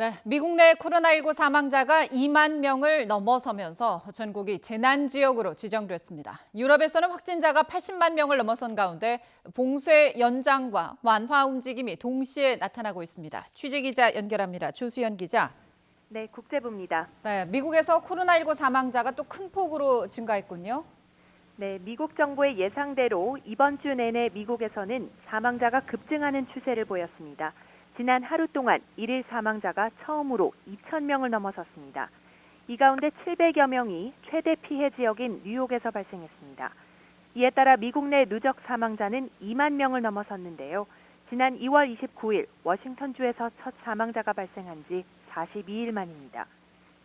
네, 미국 내 코로나19 사망자가 2만 명을 넘어서면서 전국이 재난지역으로 지정됐습니다. 유럽에서는 확진자가 80만 명을 넘어선 가운데 봉쇄 연장과 완화 움직임이 동시에 나타나고 있습니다. 취재기자 연결합니다. 조수연 기자. 네, 국제부입니다. 네, 미국에서 코로나19 사망자가 또 큰 폭으로 증가했군요. 네, 미국 정부의 예상대로 이번 주 내내 미국에서는 사망자가 급증하는 추세를 보였습니다. 지난 하루 동안 일일 사망자가 처음으로 2,000명을 넘어섰습니다. 이 가운데 700여 명이 최대 피해 지역인 뉴욕에서 발생했습니다. 이에 따라 미국 내 누적 사망자는 2만 명을 넘어섰는데요. 지난 2월 29일 워싱턴주에서 첫 사망자가 발생한 지 42일 만입니다.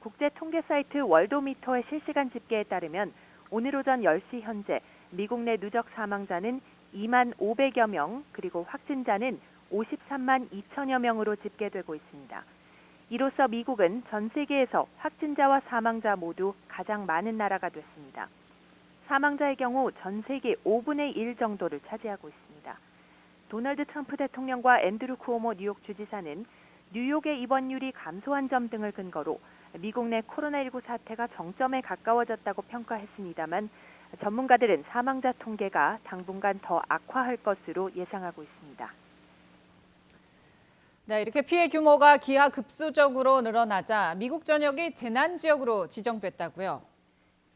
국제 통계 사이트 월도미터의 실시간 집계에 따르면 오늘 오전 10시 현재 미국 내 누적 사망자는 2만 500여 명, 그리고 확진자는 53만 2천여 명으로 집계되고 있습니다. 이로써 미국은 전 세계에서 확진자와 사망자 모두 가장 많은 나라가 됐습니다. 사망자의 경우 전 세계 5분의 1 정도를 차지하고 있습니다. 도널드 트럼프 대통령과 앤드루 쿠오모 뉴욕 주지사는 뉴욕의 입원율이 감소한 점 등을 근거로 미국 내 코로나19 사태가 정점에 가까워졌다고 평가했습니다만 전문가들은 사망자 통계가 당분간 더 악화할 것으로 예상하고 있습니다. 네, 이렇게 피해 규모가 기하급수적으로 늘어나자 미국 전역이 재난지역으로 지정됐다고요.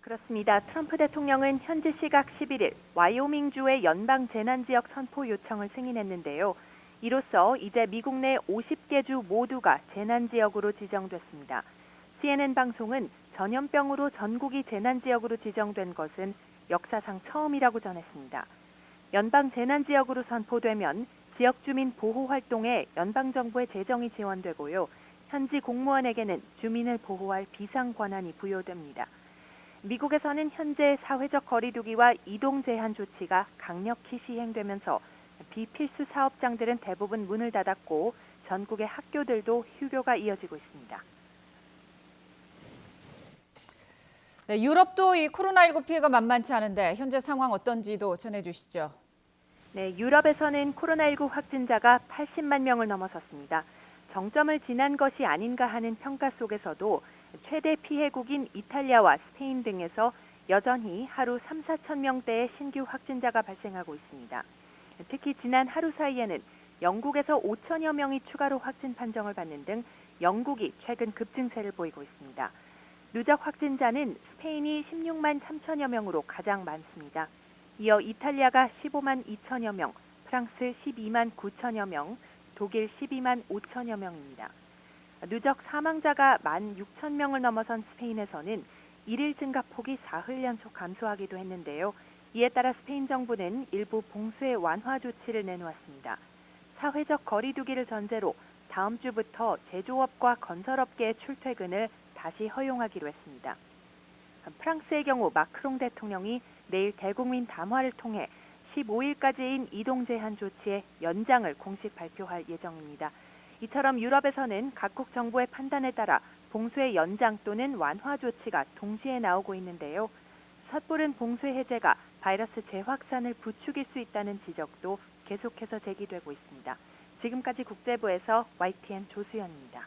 그렇습니다. 트럼프 대통령은 현지 시각 11일 와이오밍주의 연방 재난지역 선포 요청을 승인했는데요. 이로써 이제 미국 내 50개 주 모두가 재난지역으로 지정됐습니다. CNN 방송은 전염병으로 전국이 재난지역으로 지정된 것은 역사상 처음이라고 전했습니다. 연방 재난지역으로 선포되면 지역 주민 보호 활동에 연방정부의 재정이 지원되고요. 현지 공무원에게는 주민을 보호할 비상 권한이 부여됩니다. 미국에서는 현재 사회적 거리두기와 이동 제한 조치가 강력히 시행되면서 비필수 사업장들은 대부분 문을 닫았고 전국의 학교들도 휴교가 이어지고 있습니다. 네, 유럽도 이 코로나19 피해가 만만치 않은데 현재 상황 어떤지도 전해주시죠. 네, 유럽에서는 코로나19 확진자가 80만 명을 넘어섰습니다. 정점을 지난 것이 아닌가 하는 평가 속에서도 최대 피해국인 이탈리아와 스페인 등에서 여전히 하루 3, 4천 명대의 신규 확진자가 발생하고 있습니다. 특히 지난 하루 사이에는 영국에서 5천여 명이 추가로 확진 판정을 받는 등 영국이 최근 급증세를 보이고 있습니다. 누적 확진자는 스페인이 16만 3천여 명으로 가장 많습니다. 이어 이탈리아가 15만 2천여 명, 프랑스 12만 9천여 명, 독일 12만 5천여 명입니다. 누적 사망자가 1만 6천 명을 넘어선 스페인에서는 일일 증가폭이 사흘 연속 감소하기도 했는데요. 이에 따라 스페인 정부는 일부 봉쇄 완화 조치를 내놓았습니다. 사회적 거리두기를 전제로 다음 주부터 제조업과 건설업계의 출퇴근을 다시 허용하기로 했습니다. 프랑스의 경우 마크롱 대통령이 내일 대국민 담화를 통해 15일까지인 이동 제한 조치의 연장을 공식 발표할 예정입니다. 이처럼 유럽에서는 각국 정부의 판단에 따라 봉쇄 연장 또는 완화 조치가 동시에 나오고 있는데요. 섣부른 봉쇄 해제가 바이러스 재확산을 부추길 수 있다는 지적도 계속해서 제기되고 있습니다. 지금까지 국제부에서 YTN 조수연입니다.